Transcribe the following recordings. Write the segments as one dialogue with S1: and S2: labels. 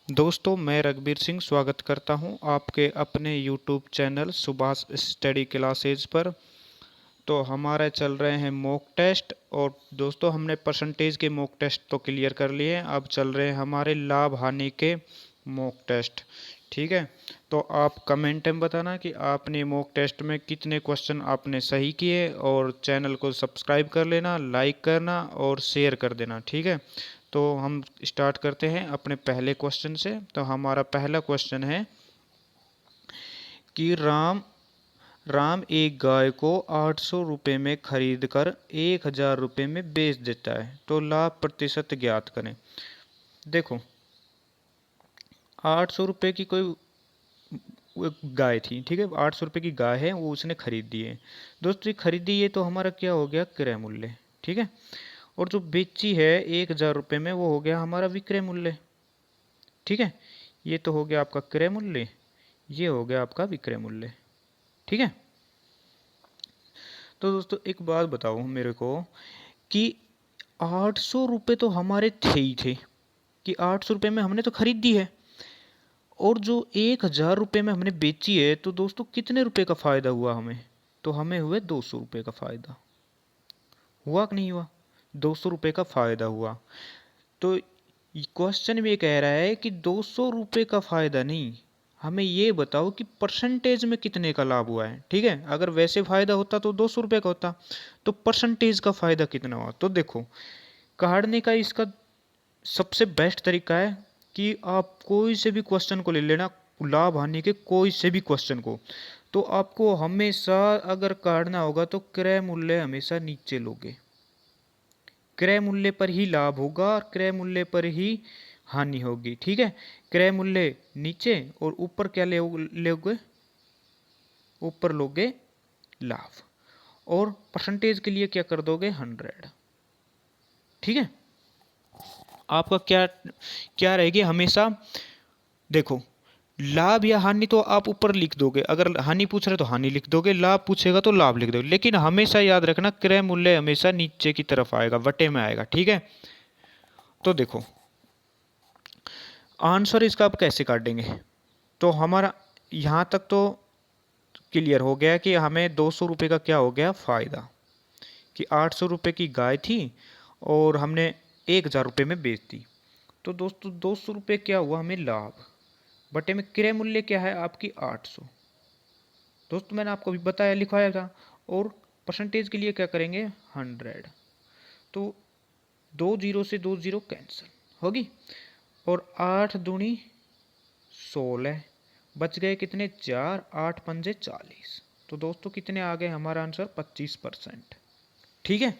S1: दोस्तों मैं रघबीर सिंह स्वागत करता हूं आपके अपने YouTube channel Subhash study classes पर। तो हमारे चल रहे हैं मॉक टेस्ट। और दोस्तों हमने परसेंटेज के मॉक टेस्ट तो क्लियर कर लिए हैं, अब चल रहे हैं हमारे लाभ हानि के मॉक टेस्ट। ठीक है, तो आप कमेंट में बताना कि आपने मॉक टेस्ट में कितने क्वेश्चन आपने सही किए, और चैनल को सब्सक्राइब कर लेना, लाइक करना और शेयर कर देना। ठीक है, तो हम स्टार्ट करते हैं अपने पहले क्वेश्चन से। तो हमारा पहला क्वेश्चन है कि राम राम एक गाय को 800 रुपये में खरीद कर 1000 रुपये में बेच देता है, तो लाभ प्रतिशत ज्ञात करें। देखो, 800 रुपये की कोई वो गाय थी, ठीक है, 800 रुपये की गाय है, वो उसने खरीद दी है। दोस्तों ये खरीदी है तो हमारा क्या हो गया, क्रय मूल्य। ठीक है, और जो बेची है 1000 रुपये में, वो हो गया हमारा विक्रय मूल्य। ठीक है, ये तो हो गया आपका क्रय मूल्य, ये हो गया आपका विक्रय मूल्य। ठीक है, तो दोस्तों एक बात बताओ मेरे को कि 800 रुपये तो हमारे थे ही थे, कि 800 रुपये में हमने तो खरीद दी है, और जो 1000 रुपये में हमने बेची है, तो दोस्तों कितने रुपए का फ़ायदा हुआ हमें, तो हमें हुए 200 रुपये का फ़ायदा। हुआ कि नहीं हुआ, 200 रुपये का फ़ायदा हुआ। तो क्वेश्चन भी ये कह रहा है कि 200 रुपये का फ़ायदा नहीं, हमें ये बताओ कि परसेंटेज में कितने का लाभ हुआ है। ठीक है, अगर वैसे फ़ायदा होता तो 200 रुपये का होता, तो परसेंटेज का फ़ायदा कितना हुआ। तो देखो, काढ़ने का इसका सबसे बेस्ट तरीका है कि आप कोई से भी क्वेश्चन को ले लेना, लाभ हानि के कोई से भी क्वेश्चन को, तो आपको हमेशा अगर काढ़ना होगा तो क्रय मूल्य हमेशा नीचे लोगे। क्रय मूल्य पर ही लाभ होगा और क्रय मूल्य पर ही हानि होगी। ठीक है, क्रय मूल्य नीचे और ऊपर क्या लोगे, ऊपर लोगे लाभ, और परसेंटेज के लिए क्या कर दोगे, 100। ठीक है, आपका क्या क्या रहेगी हमेशा। देखो, लाभ या हानि तो आप ऊपर लिख दोगे, अगर हानि पूछ रहे तो हानि लिख दोगे, लाभ पूछेगा तो लाभ लिख दोगे, लेकिन हमेशा याद रखना क्रय मूल्य हमेशा नीचे की तरफ आएगा, वटे में आएगा। ठीक है, तो देखो आंसर इसका आप कैसे काटेंगे। तो हमारा यहाँ तक तो क्लियर हो गया कि हमें 200 रुपये का क्या हो गया फ़ायदा, कि 800 रुपये की गाय थी और हमने 1000 रुपये में बेच दी। तो दोस्तों 200 रुपये क्या हुआ हमें लाभ, बटे में क्रय मूल्य क्या है आपकी 800। दोस्तों मैंने आपको भी बताया, लिखवाया था। और परसेंटेज के लिए क्या करेंगे, 100। तो 2 जीरो से 2 जीरो कैंसिल होगी, और 8 दूनी 16, बच गए कितने, 4, 8 पंजे 40। तो दोस्तों कितने आ गए, हमारा आंसर 25%। ठीक है,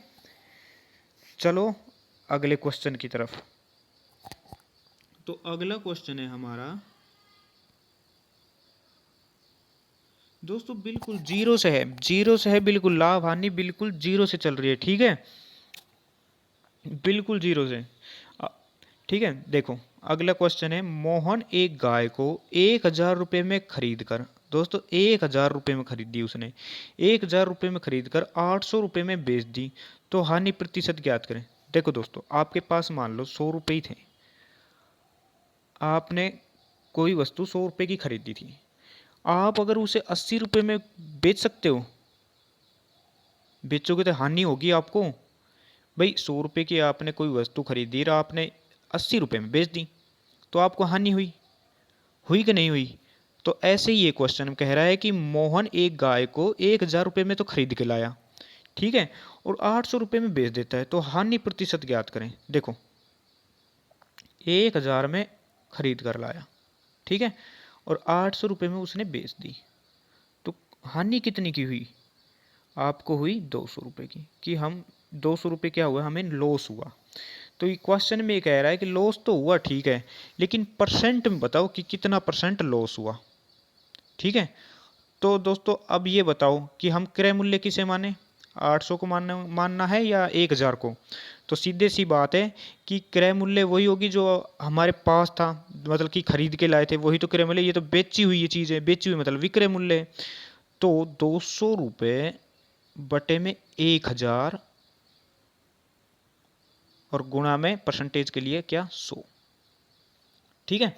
S1: चलो अगले क्वेश्चन की तरफ। तो अगला क्वेश्चन है हमारा दोस्तों बिल्कुल जीरो से है, जीरो से है, बिल्कुल लाभ हानि बिल्कुल जीरो से चल रही है। ठीक है, बिल्कुल जीरो से। अ, ठीक है, देखो अगला क्वेश्चन है, मोहन एक गाय को 1000 रुपये में खरीद कर, दोस्तों 1000 रुपये में खरीद दी उसने, 1000 रुपये में खरीद कर 800 रुपये में बेच दी, तो हानि प्रतिशत ज्ञात करें। देखो दोस्तों, आपके पास मान लो 100 रुपये ही थे, आपने कोई वस्तु 100 रुपये की खरीदी थी, आप अगर उसे 80 रुपये में बेच सकते हो, बेचोगे तो हानि होगी आपको। भाई 100 रुपये की आपने कोई वस्तु खरीदी और आपने 80 रुपये में बेच दी, तो आपको हानि हुई, हुई कि नहीं हुई। तो ऐसे ही ये क्वेश्चन कह रहा है कि मोहन एक गाय को 1000 रुपये में तो खरीद के लाया, ठीक है, और 800 रुपये में बेच देता है, तो हानि प्रतिशत ज्ञात करें। देखो 1000 में खरीद कर लाया, ठीक है, और 800 रुपये में उसने बेच दी, तो हानि कितनी की हुई, आपको हुई 200 रुपये की, कि हम 200 रुपये क्या हुआ, हमें लॉस हुआ। तो ये क्वेश्चन में ये कह रहा है कि लॉस तो हुआ, ठीक है, लेकिन परसेंट में बताओ कि कितना परसेंट लॉस हुआ। ठीक है, तो दोस्तों अब ये बताओ कि हम क्रय मूल्य किसे माने, 800 को मानना है या 1000 को। तो सीधे सी बात है कि क्रय मूल्य वही होगी जो हमारे पास था, मतलब कि खरीद के लाए थे, वही तो क्रय मूल्य। ये तो बेची हुई ये चीज़ है, बेची हुई मतलब विक्रय मूल्य। तो 200 रुपये बटे में 1000 और गुणा में परसेंटेज के लिए क्या 100। ठीक है,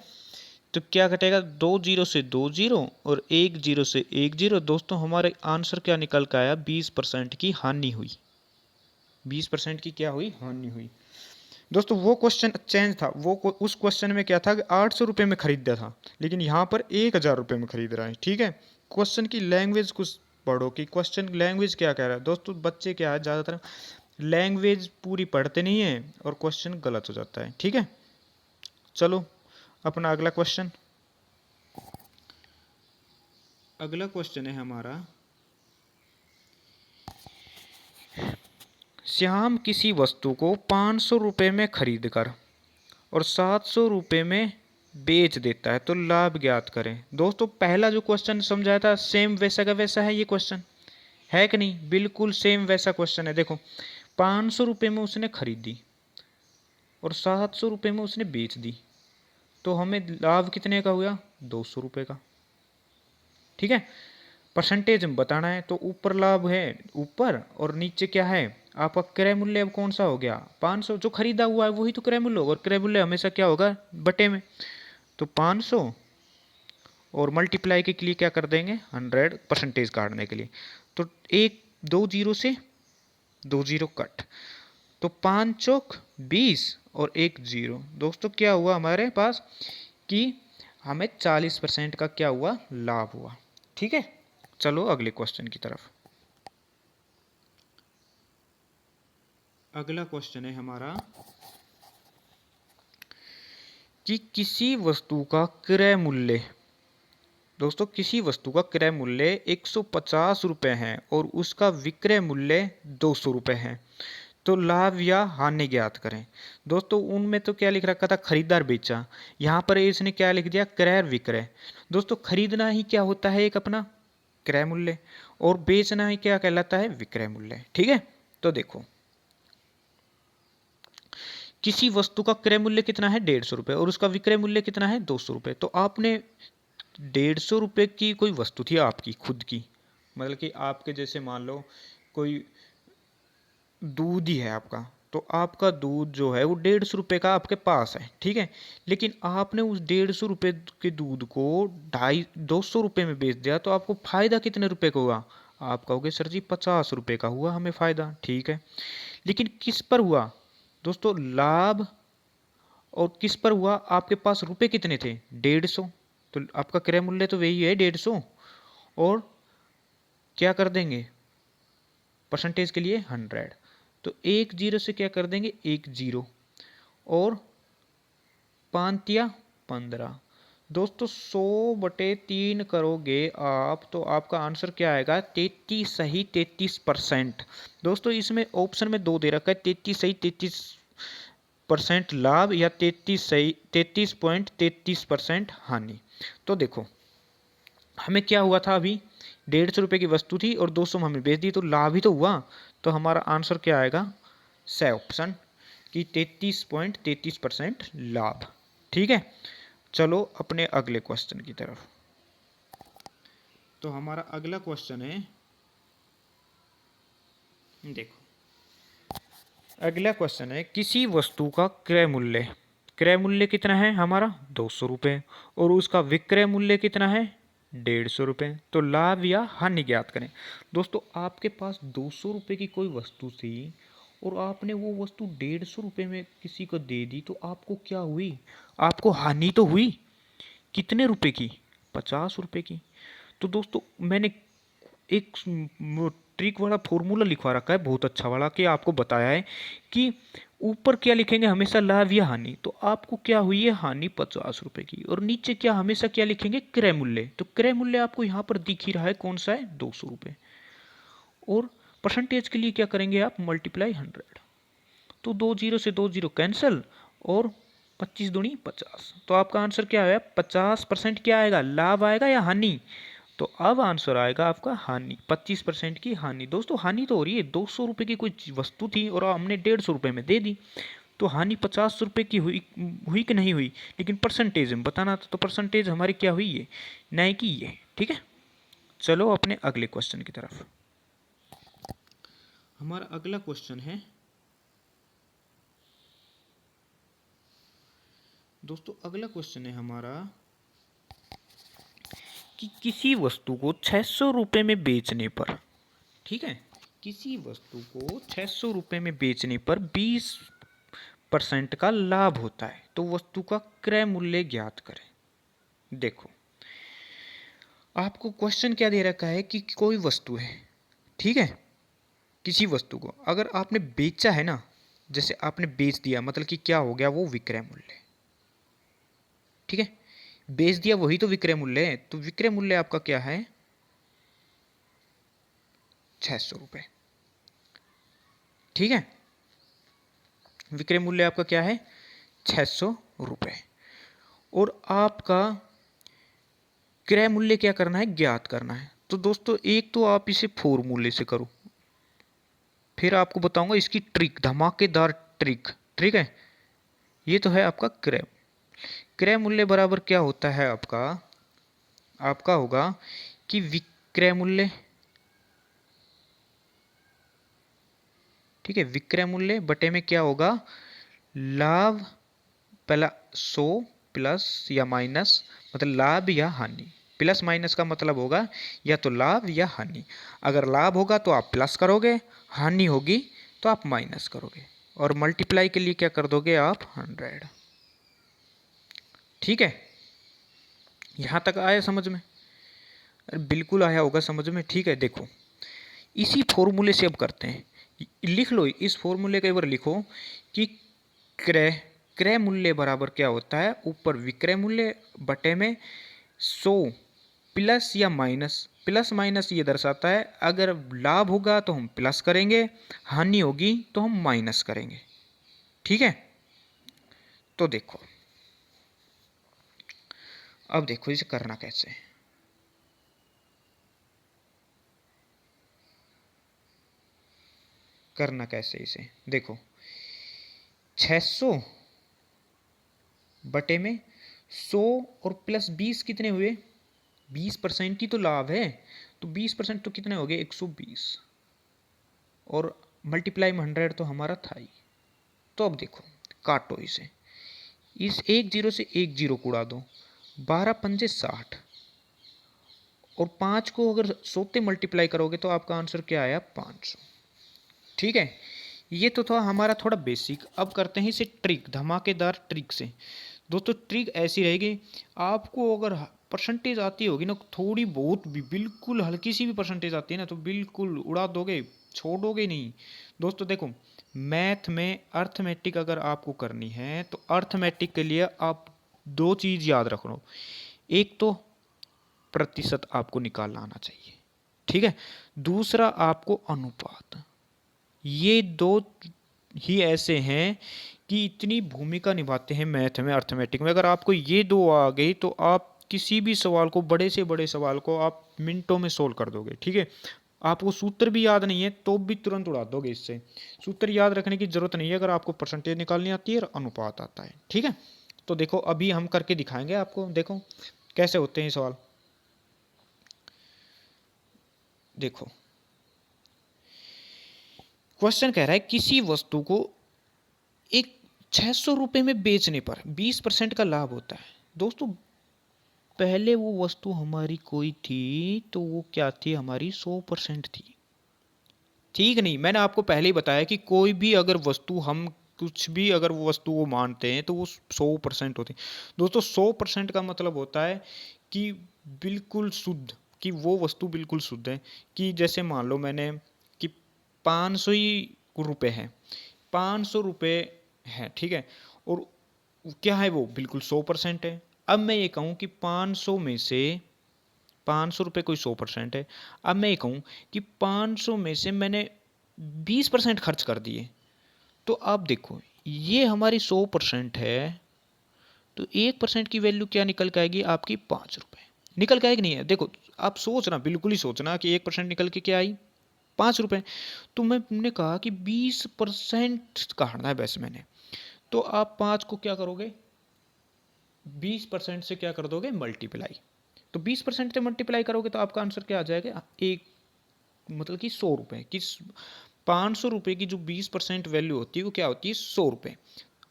S1: तो क्या घटेगा, 2 जीरो से 2 जीरो और 1 जीरो से 1 जीरो। दोस्तों हमारे आंसर क्या निकल के आया, 20% की हानि हुई। 20% की क्या हुई, हानि हुई। दोस्तों वो क्वेश्चन चेंज था, उस क्वेश्चन में क्या था कि 800 रुपये में खरीदा था, लेकिन यहाँ पर 1000 रुपये में खरीद रहा है। ठीक है, क्वेश्चन की लैंग्वेज कुछ पढ़ो कि क्वेश्चन लैंग्वेज क्या कह रहा है। दोस्तों बच्चे क्या है, ज़्यादातर लैंग्वेज पूरी पढ़ते नहीं है और क्वेश्चन गलत हो जाता है। ठीक है, चलो अपना अगला क्वेश्चन। अगला क्वेश्चन है हमारा, श्याम किसी वस्तु को 500 रुपये में खरीद कर और 700 रुपये में बेच देता है, तो लाभ ज्ञात करें। दोस्तों पहला जो क्वेश्चन समझाया था सेम वैसा का वैसा है ये क्वेश्चन, है कि नहीं, बिल्कुल सेम वैसा क्वेश्चन है। देखो 500 रुपये में उसने खरीदी और 700 रुपये में उसने बेच दी, तो हमें लाभ कितने का हुआ, 200 रुपये का। ठीक है, परसेंटेज में बताना है, तो ऊपर लाभ है ऊपर और नीचे क्या है आपका क्रय मूल्य। अब कौन सा हो गया, 500, जो खरीदा हुआ है वही तो क्रय मूल्य होगा, और क्रय मूल्य हमेशा क्या होगा, बटे में। तो 500 और मल्टीप्लाई के लिए क्या कर देंगे, 100 परसेंटेज काटने के लिए। तो एक 2 जीरो से 2 जीरो कट, तो 5 चौक 20 और 1 जीरो। दोस्तों क्या हुआ हमारे पास कि हमें 40% का क्या हुआ, लाभ हुआ। ठीक है, चलो अगले क्वेश्चन की तरफ। अगला क्वेश्चन है हमारा कि किसी वस्तु का क्रय मूल्य, दोस्तों किसी वस्तु का क्रय मूल्य 150 रुपये है और उसका विक्रय मूल्य 200 रुपये है, तो लाभ या हानि ज्ञात करें। दोस्तों उनमें तो क्या लिख रखा था, खरीदार बेचा, यहाँ पर इसने क्या लिख दिया, क्रय विक्रय। दोस्तों खरीदना ही क्या होता है, एक अपना क्रय मूल्य, और बेचना ही क्या कहलाता है, विक्रय मूल्य। ठीक है, तो देखो किसी वस्तु का क्रय मूल्य कितना है, 150 रुपये, और उसका विक्रय मूल्य कितना है, 200 रुपये। तो आपने 150 रुपये की कोई वस्तु थी आपकी खुद की, मतलब कि आपके जैसे मान लो कोई दूध ही है आपका, तो आपका दूध जो है वो 150 रुपये का आपके पास है। ठीक है, लेकिन आपने उस 150 रुपये के दूध को 250 रुपये में बेच दिया, तो आपको फायदा कितने रुपए का हुआ, आप कहोगे सर जी 50 रुपये का हुआ हमें फायदा। ठीक है, लेकिन किस पर हुआ दोस्तों लाभ, और किस पर हुआ, आपके पास रुपए कितने थे, 150, तो आपका क्रय मूल्य तो वही है 150, और क्या कर देंगे परसेंटेज के लिए 100, तो 1 जीरो से क्या कर देंगे, 1 जीरो, और 5 या 15। दोस्तों 100/3 करोगे आप, तो आपका आंसर क्या आएगा, 33 सही 33%। दोस्तों इसमें ऑप्शन में दो दे रखा है, 33 सही 33% लाभ, या 33 सही 33.33% हानि। तो देखो हमें क्या हुआ था, अभी 150 रुपये की वस्तु थी और 200 में हमने बेच दी, तो लाभ ही तो हुआ। तो हमारा आंसर क्या आएगा, स ऑप्शन की 33.33% लाभ। ठीक है, चलो अपने अगले क्वेश्चन की तरफ। तो हमारा अगला क्वेश्चन है, देखो अगला क्वेश्चन है, किसी वस्तु का क्रय मूल्य, क्रय मूल्य कितना है हमारा, 200 रुपये, और उसका विक्रय मूल्य कितना है, 150 रुपये, तो लाभ या हानि ज्ञात करें। दोस्तों आपके पास 200 रुपये की कोई वस्तु थी और आपने वो वस्तु 150 रुपये में किसी को दे दी, तो आपको क्या हुई, आपको हानि तो हुई। कितने रुपए की, 50 रुपये की। तो दोस्तों मैंने एक ट्रिक वाला फॉर्मूला लिखवा रखा है बहुत अच्छा वाला, कि आपको बताया है कि ऊपर क्या लिखेंगे, हमेशा लाभ या हानि, तो आपको क्या हुई है, हानि 50 रुपये की, और नीचे क्या हमेशा क्या लिखेंगे, क्रय मूल्य। तो क्रय मूल्य आपको यहाँ पर दिख ही रहा है, कौन सा है, 200 रुपये, और परसेंटेज के लिए क्या करेंगे आप, मल्टीप्लाई 100, तो 2 जीरो से 2 जीरो कैंसिल, और 25 दूनी 50, तो आपका आंसर क्या है, 50% क्या आएगा, लाभ आएगा या हानि। तो अब आंसर आएगा आपका हानि, 25% की हानि। दोस्तों हानि तो हो रही है, 200 रुपये की कोई वस्तु थी और हमने 150 रुपये में दे दी, तो हानि 50 रुपये की हुई, हुई कि नहीं हुई, लेकिन परसेंटेज में बताना था, तो परसेंटेज हमारी क्या हुई है, नहीं कि ये। ठीक है, चलो अपने अगले क्वेश्चन की तरफ। हमारा अगला क्वेश्चन है, दोस्तों अगला क्वेश्चन है हमारा कि किसी वस्तु को 600 रुपये में बेचने पर, ठीक है, किसी वस्तु को 600 रुपये में बेचने पर 20% का लाभ होता है, तो वस्तु का क्रय मूल्य ज्ञात करें। देखो आपको क्वेश्चन क्या दे रखा है कि कोई वस्तु है, ठीक है, किसी वस्तु को अगर आपने बेचा है ना, जैसे आपने बेच दिया मतलब कि क्या हो गया, वो विक्रय मूल्य, ठीक है, बेच दिया वही तो विक्रय मूल्य है। तो विक्रय मूल्य आपका क्या है, 600 रुपये, ठीक है, विक्रय मूल्य आपका क्या है 600 रुपये। और आपका क्रय मूल्य क्या करना है, ज्ञात करना है। तो दोस्तों एक तो आप इसे फॉर्मूले से करो, फिर आपको बताऊंगा इसकी ट्रिक, धमाकेदार ट्रिक, ठीक है। ये तो है आपका क्रय, क्रय मूल्य बराबर क्या होता है आपका, आपका होगा कि विक्रय मूल्य, ठीक है, विक्रय मूल्य बटे में क्या होगा, लाभ, पहला 100 प्लस या माइनस, मतलब लाभ या हानि। प्लस माइनस का मतलब होगा या तो लाभ या हानि। अगर लाभ होगा तो आप प्लस करोगे, हानि होगी तो आप माइनस करोगे, और मल्टीप्लाई के लिए क्या कर दोगे आप 100, ठीक है। यहाँ तक आया समझ में, अरे बिल्कुल आया होगा समझ में, ठीक है। देखो इसी फॉर्मूले से अब करते हैं, लिख लो इस फॉर्मूले का एक बार लिखो कि क्रय, क्रय मूल्य बराबर क्या होता है, ऊपर विक्रय मूल्य बटे में 100 प्लस या माइनस, प्लस माइनस ये दर्शाता है अगर लाभ होगा तो हम प्लस करेंगे, हानि होगी तो हम माइनस करेंगे, ठीक है। तो देखो अब देखो इसे करना कैसे है, करना कैसे इसे, देखो 600 बटे में 100 और प्लस 20 कितने हुए, 20% ही तो लाभ है, तो 20% तो कितने हो गए 120, और मल्टीप्लाई में 100 तो हमारा था ही। तो अब देखो काटो इसे, इस एक जीरो से एक जीरो को उड़ा दो, 12 पंजे 60, और 5 को अगर 100 से मल्टीप्लाई करोगे तो आपका आंसर क्या आया 500, ठीक है। ये तो था हमारा थोड़ा बेसिक। अब करते हैं इसे ट्रिक, धमाकेदार ट्रिक से। दोस्तों ट्रिक ऐसी रहेगी, आपको अगर परसेंटेज आती होगी ना थोड़ी बहुत भी, बिल्कुल हल्की सी भी परसेंटेज आती है ना तो बिल्कुल उड़ा दोगे, छोड़ोगे नहीं। दोस्तों देखो मैथ में अर्थमेटिक अगर आपको करनी है तो अर्थमेटिक के लिए आप दो चीज़ याद रख लो, एक तो प्रतिशत आपको निकालना आना चाहिए, ठीक है, दूसरा आपको अनुपात। ये दो ही ऐसे हैं कि इतनी भूमिका निभाते हैं मैथ में, अर्थमेटिक में। अगर आपको ये दो आ गई तो आप किसी भी सवाल को, बड़े से बड़े सवाल को आप मिनटों में सोल्व कर दोगे, ठीक है। आपको सूत्र भी याद नहीं है तो भी तुरंत उड़ा दोगे इससे, सूत्र याद रखने की जरूरत नहीं है अगर आपको परसेंटेज निकालनी आती है और अनुपात आता है, ठीक है। तो देखो अभी हम करके दिखाएंगे आपको, देखो कैसे होते हैं सवाल। देखो क्वेश्चन कह रहा है किसी वस्तु को एक 600 रुपये में बेचने पर 20% का लाभ होता है। दोस्तों पहले वो वस्तु हमारी कोई थी तो वो क्या थी, हमारी 100% थी, ठीक नहीं। मैंने आपको पहले ही बताया कि कोई भी अगर वस्तु, हम कुछ भी अगर वो वस्तु वो मानते हैं तो वो 100% होती है। दोस्तों 100% का मतलब होता है कि बिल्कुल शुद्ध, कि वो वस्तु बिल्कुल शुद्ध है। कि जैसे मान लो मैंने कि 500 ही रुपये है, 500 रुपये है, ठीक है, और क्या है वो बिल्कुल 100% है। अब मैं ये कहूँ कि 500 में से, 500 रुपये कोई 100% है, अब मैं ये कहूँ कि 500 में से मैंने 20% खर्च कर दिए, तो आप देखो ये हमारी 100% है, तो 1% की वैल्यू क्या निकल के आएगी आपकी 5 रुपये, निकल के आएगी नहीं है। देखो आप सोचना, बिल्कुल ही सोचना कि 1% निकल के क्या आई 5 रुपये। तो मैंने कहा कि 20% काटना है वैसे मैंने, तो आप 5 को क्या करोगे 20% से क्या कर दोगे मल्टीप्लाई, तो 20% से मल्टीप्लाई करोगे तो आपका आंसर क्या आ जाएगा, एक मतलब कि 100 रुपये की, 500 रुपये की जो 20% वैल्यू होती है वो क्या होती है 100 रुपये,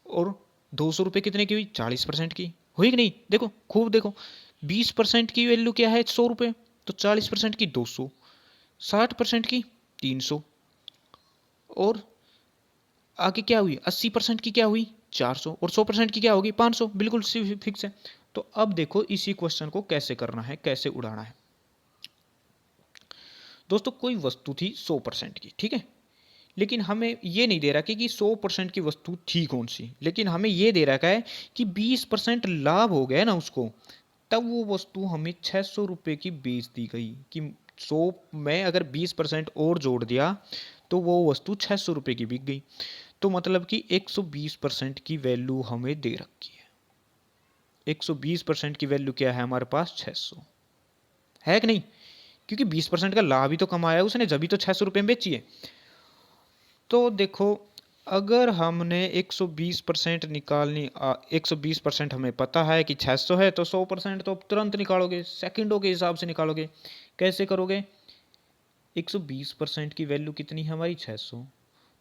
S1: और 200 रुपये कितने की हुई? 40% की हुई कि नहीं? देखो खूब देखो, 20% की वैल्यू क्या है? 100 रुपये, तो 40% की 200, 60% की 300, और आगे क्या हुई? 80% की क्या हुई? 400, और 100% की क्या होगी? 500, बिल्कुल फिक्स है। तो अब देखो इसी क्वेश्चन को कैसे करना है, कैसे उड़ाना है। दोस्तों कोई वस्तु थी 100% की, ठीक है, लेकिन हमें ये नहीं दे रहा कि 100% की वस्तु थी कौन सी, लेकिन हमें ये दे रखा है कि 20% लाभ हो गया ना उसको, तब वो वस्तु हमें 600 रुपये की बेच दी गई। कि 100 में अगर 20% और जोड़ दिया तो वो वस्तु 600 रुपये की बिक गई। तो मतलब कि 120% की वैल्यू हमें दे रखी है। 120% की वैल्यू क्या है हमारे पास? 600 है कि नहीं? क्योंकि 20% का लाभ ही तो कमाया उसने, जब भी तो 600 रुपये में बेची है। तो देखो, अगर हमने 120% निकालनी 120% हमें पता है कि 600 है, तो 100% तो तुरंत निकालोगे, सेकंडों के हिसाब से निकालोगे। कैसे करोगे? 120% की वैल्यू कितनी है हमारी? 600।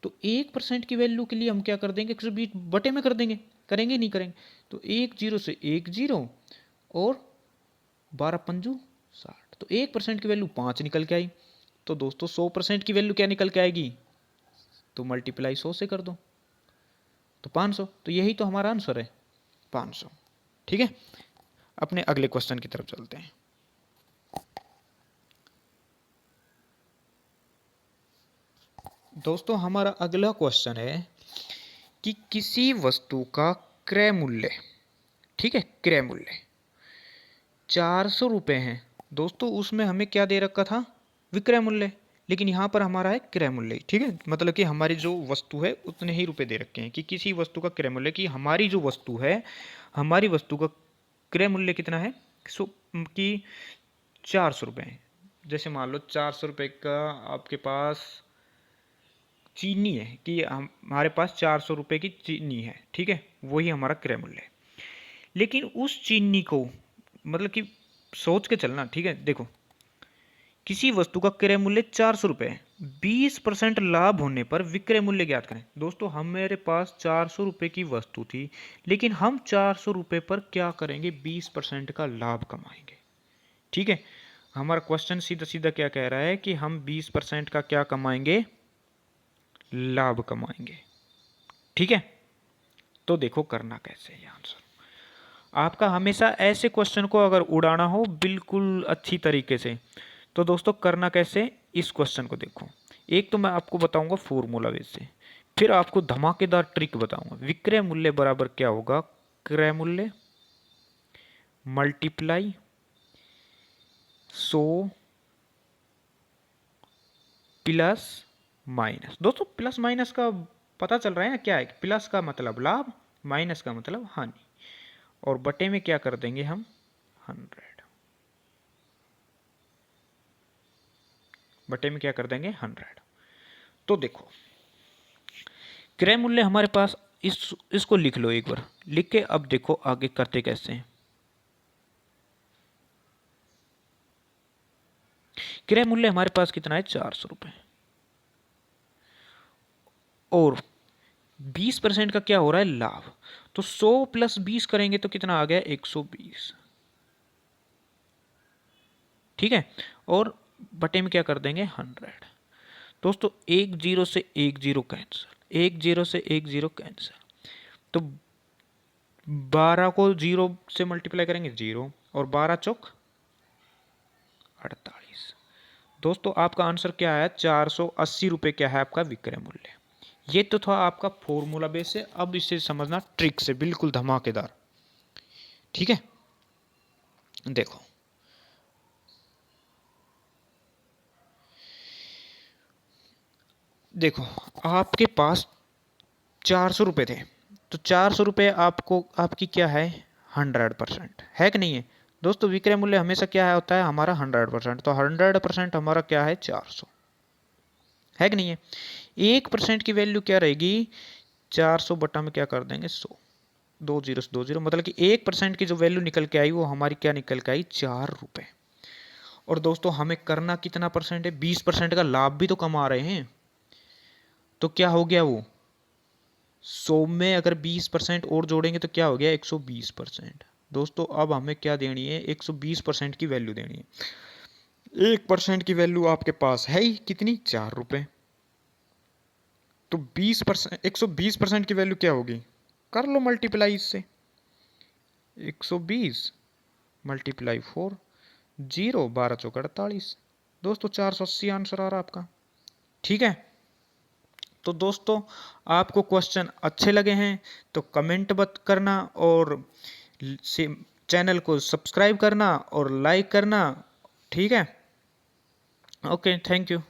S1: तो 1% की वैल्यू के लिए हम क्या कर देंगे? 120 बटे में कर देंगे। करेंगे नहीं करेंगे? तो एक जीरो से एक जीरो, और 12 पंजू 60, तो 1% की वैल्यू 5 निकल के आई। तो दोस्तों 100% की वैल्यू क्या निकल के आएगी? तो मल्टीप्लाई 100 से कर दो, तो 500। तो यही तो हमारा आंसर है, 500। ठीक है, अपने अगले क्वेश्चन की तरफ चलते हैं। दोस्तों हमारा अगला क्वेश्चन है कि किसी वस्तु का क्रय मूल्य, ठीक है, क्रय मूल्य 400 रुपये है। दोस्तों उसमें हमें क्या दे रखा था? विक्रय मूल्य। लेकिन यहाँ पर हमारा है क्रय मूल्य, ठीक है, मतलब कि हमारी जो वस्तु है उतने ही रुपए दे रखे हैं। कि किसी वस्तु का क्रय मूल्य, कि हमारी जो वस्तु है, हमारी वस्तु का क्रय मूल्य कितना है? कि 400 रुपये है। जैसे मान लो 400 रुपये का आपके पास चीनी है, कि हमारे पास 400 रुपये की चीनी है, ठीक है, वही हमारा क्रय मूल्य है। लेकिन उस चीनी को, मतलब कि सोच के चलना, ठीक है, देखो किसी वस्तु का क्रय मूल्य 400 रुपये है, 20% लाभ होने पर विक्रय मूल्य ज्ञात करें। दोस्तों हमारे पास 400 रुपये की वस्तु थी, लेकिन हम 400 रुपये पर क्या करेंगे? 20% का लाभ कमाएंगे। ठीक है, हमारा क्वेश्चन सीधा सीधा क्या कह रहा है कि हम 20% का क्या कमाएंगे? लाभ कमाएंगे। ठीक है, तो देखो करना कैसे है आंसर। आपका हमेशा ऐसे क्वेश्चन को अगर उड़ाना हो बिल्कुल अच्छी तरीके से, तो दोस्तों करना कैसे, इस क्वेश्चन को देखो। एक तो मैं आपको बताऊंगा फॉर्मूला वैसे, फिर आपको धमाकेदार ट्रिक बताऊंगा। विक्रय मूल्य बराबर क्या होगा? क्रय मूल्य मल्टीप्लाई 100 प्लस माइनस। दोस्तों प्लस माइनस का पता चल रहा है ना क्या है? प्लस का मतलब लाभ, माइनस का मतलब हानि, और बटे में क्या कर देंगे हम? 100। बटे में क्या कर देंगे? 100। तो देखो क्रय मूल्य हमारे पास, इसको लिख लो एक बार, लिख के अब देखो आगे करते कैसे हैं। क्रय मूल्य हमारे पास कितना है? 400 रुपये, और 20% का क्या हो रहा है? लाभ। तो 100 प्लस 20 करेंगे तो कितना आ गया? 120। ठीक है, और बटे में क्या कर देंगे? 100। दोस्तों एक जीरो से एक जीरो कैंसिल, एक जीरो से एक जीरो कैंसिल, तो 12 को जीरो से मल्टीप्लाई करेंगे 0, और 12 चौक 48। दोस्तों आपका आंसर क्या है? 480 रुपये क्या है आपका विक्रय मूल्य। ये तो था आपका फॉर्मूला बेस है, अब इसे समझना ट्रिक से, बिल्कुल धमाकेदार। ठीक है, देखो देखो आपके पास 400 रुपये थे, तो 400 रुपये आपको, आपकी क्या है? 100% है कि नहीं है? दोस्तों विक्रय मूल्य हमेशा क्या है होता है? हमारा 100%। तो 100% हमारा क्या है? 400 है कि नहीं है? 1% की वैल्यू क्या रहेगी? 400 बटा में क्या कर देंगे? 100, 2 जीरो से 2 जीरो, मतलब कि 1% की जो वैल्यू निकल के आई वो हमारी क्या निकल के आई? 4 रुपये। और दोस्तों हमें करना कितना परसेंट है? 20% का लाभ भी तो कमा रहे हैं, तो क्या हो गया वो? 100 में अगर 20% और जोड़ेंगे तो क्या हो गया, 120%। दोस्तों अब हमें क्या देनी है, 120% की वैल्यू देनी है। 1% की वैल्यू आपके पास है ही कितनी, 4 रुपये। तो 20%, 120% की वैल्यू क्या होगी, कर लो मल्टीप्लाई इससे। 120 मल्टीप्लाई 4, 0, 12×4 = 48। दोस्तों 480 आंसर आ रहा आपका। ठीक है, तो दोस्तों आपको क्वेश्चन अच्छे लगे हैं तो कमेंट मत करना, और चैनल को सब्सक्राइब करना और लाइक करना। ठीक है, ओके, थैंक यू।